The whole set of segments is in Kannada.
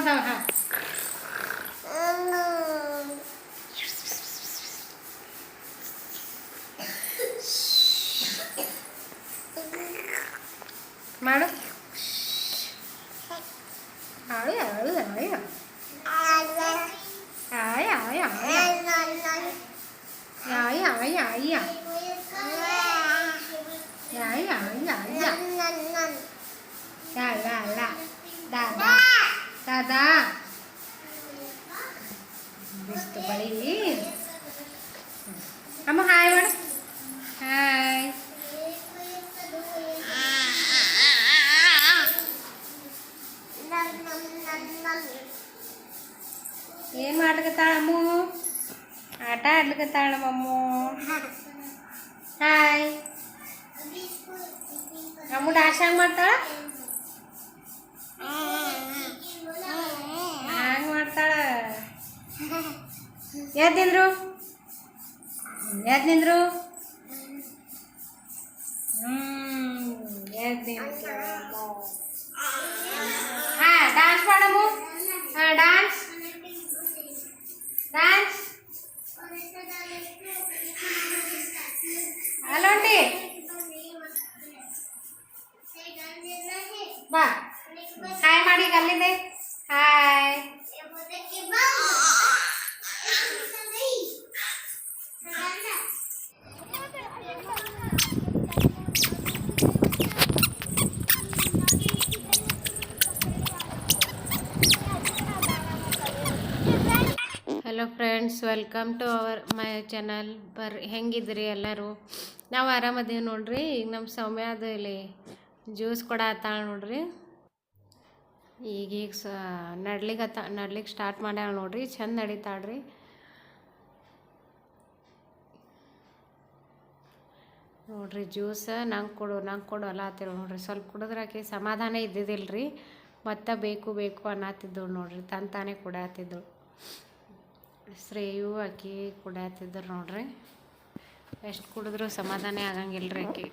ಹಾಂ ಮಾಡು. ಆಯ ಆಯ ಆಯ ಆಯ ಆಯ ಆಯ ಆಯ ಆಯ ಆಯ ಆಯ ಆಯ la la la ದಾದಾ ದಾದಾ ಬಿಸ್ತು ಬಳಿ ಅಮ್ಮ ಹಾಯ್ ಮಾಡು. ಹಾಯ್ ಏನು ಮಾಡ್ಲಿಕತ್ತಾಳಮ್ಮು? ಆಟ ಆಡ್ಲಿಕತ್ತಾಳ ಮಮ್ಮು. ಹಾಯ್ ಅಮ್ಮು ಡ್ಯಾಶ್ ಹ್ಯಾಂಗ ಮಾಡ್ತಾಳ? ಹ್ಯಾಂಗ ಮಾಡ್ತಾಳ? ಎದ್ದು ನಿಂದ್ರು, ಎದ್ದು ನಿಂದ್ರು. ಎದ್ದು ನಿಂತು. ಹಾಂ ಡ್ಯಾನ್ಸ್ ಮಾಡಮ್ಮು. ಹಾಂ ಡ್ಯಾನ್ಸ್ ಡ್ಯಾನ್ಸ್. ಅಲ್ಲೊಂಟಿ ಬಾ. ಹಾಯ್ ಮಾಡಿ ಅಲ್ಲಿದೆ. Hi hello friends, welcome to our my channel. ಹೆಂಗಿದ್ರಿ ಎಲ್ಲರೂ? ನಾವು ಆರಾಮದೀವಿ ನೋಡ್ರಿ. ಈಗ ನಮ್ಮ ಸೌಮ್ಯದ ಇಲ್ಲಿ ಜ್ಯೂಸ್ ಕೊಡತ್ತಾಳ ನೋಡ್ರಿ. ಈಗೀಗ ನಡ್ಲಿಕ್ಕೆ ಸ್ಟಾರ್ಟ್ ಮಾಡ್ಯಾಳ ನೋಡ್ರಿ. ಚಂದ ನಡೀತಾಳ್ರಿ. ನೋಡ್ರಿ ಜ್ಯೂಸ್ ನಂಗೆ ಕೊಡು ಅಲ್ಲತ್ತಿರು ನೋಡ್ರಿ. ಸ್ವಲ್ಪ ಕುಡಿದ್ರೆ ಆಕೆ ಸಮಾಧಾನ ಇದ್ದಿದ್ದಿಲ್ರಿ. ಮತ್ತೆ ಬೇಕು ಬೇಕು ಅನ್ನತ್ತಿದ್ದಳು ನೋಡ್ರಿ. ತಾನೇ ಕುಡಿಯತ್ತಿದ್ದಳು. ಶ್ರೇಯು ಆಕಿ ಕುಡಿಯತ್ತಿದ್ರು ನೋಡ್ರಿ. ಎಷ್ಟು ಕುಡಿದ್ರು ಸಮಾಧಾನ ಆಗಂಗಿಲ್ರಿ ಆಕಿ.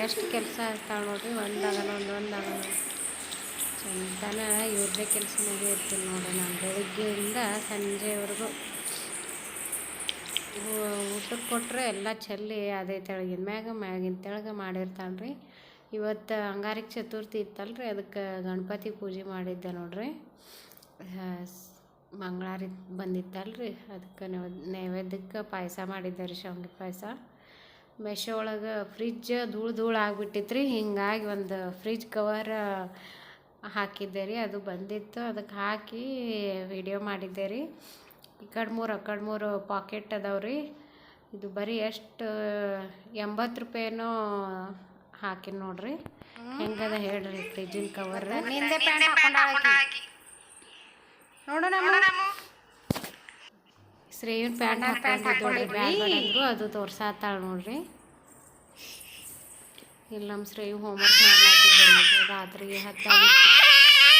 ಎಷ್ಟು ಕೆಲಸ ಇರ್ತಾವೆ ನೋಡ್ರಿ. ಒಂದಾಗಲ್ಲ ಚಂದನ ಇವ್ರದ್ದೇ ಕೆಲಸನಾಗೆ ಇರ್ತೀನಿ ನೋಡ್ರಿ. ನಾನು ಬೆಳಗ್ಗೆಯಿಂದ ಸಂಜೆವರೆಗೂ ಊಟ ಮೊಸರು ಕೊಟ್ಟರೆ ಎಲ್ಲ ಚೆಲ್ಲಿ ಅದೇ ತೆಳಗಿನ ಮ್ಯಾಗಿನ ತೆಳಗೆ ಮಾಡಿರ್ತಾನೆ ರೀ. ಇವತ್ತು ಅಂಗಾರಕ ಚತುರ್ಥಿ ಇತ್ತಲ್ರಿ, ಅದಕ್ಕೆ ಗಣಪತಿ ಪೂಜೆ ಮಾಡಿದ್ದೆ ನೋಡ್ರಿ. ಮಂಗಳಾರ ಬಂದಿತ್ತಲ್ರಿ, ಅದಕ್ಕೆ ನೈವೇದ್ಯಕ್ಕೆ ಪಾಯಸ ಮಾಡಿದ್ದೆ ರೀ, ಶಾವಿಗೆ ಪಾಯಸ. ಮೆಶೋ ಒಳಗೆ ಫ್ರಿಜ್ ಧೂಳು ಆಗಿಬಿಟ್ಟಿತ್ತು ರೀ. ಹಿಂಗಾಗಿ ಒಂದು ಫ್ರಿಜ್ ಕವರ್ ಹಾಕಿದ್ದೆ ರೀ, ಅದು ಬಂದಿತ್ತು. ಅದಕ್ಕೆ ಹಾಕಿ ವಿಡಿಯೋ ಮಾಡಿದ್ದೆ ರೀ. ಈ ಕಡೆ 3 ಪಾಕೆಟ್ ಅದಾವ್ರಿ. ಇದು ಬರೀ ಎಷ್ಟು 80 ರೂಪಾಯಿನೋ ಹಾಕಿ ನೋಡ್ರಿ. ಹೆಂಗದ ಹೇಳ್ರಿ ಫ್ರಿಜ್ಜಿನ ಕವರ್. ನಿಂದೆ ಪ್ಯಾಂಟ್ ಹಾಕೊಂಡಾಕಿ ನೋಡು. ಶ್ರೇಯನ್ ಪ್ಯಾಂಟ್ ಹಾಕೊಂಡಿದ್ದು ಅದು ತೋರ್ಸಾತಾಳ ನೋಡ್ರಿ. ಇಲ್ಲಿ ನಮ್ಮ ಶ್ರೇಯು ಹೋಮ್ವರ್ಕ್ ಮಾಡ್ಲಾತಿದ್ದ ನೋಡ್ರಿ. ರಾತ್ರಿ 10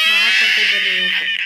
ಭಾಳ ಕೊಟ್ಟಿದ್ದೆ ರೀ ಇವತ್ತು.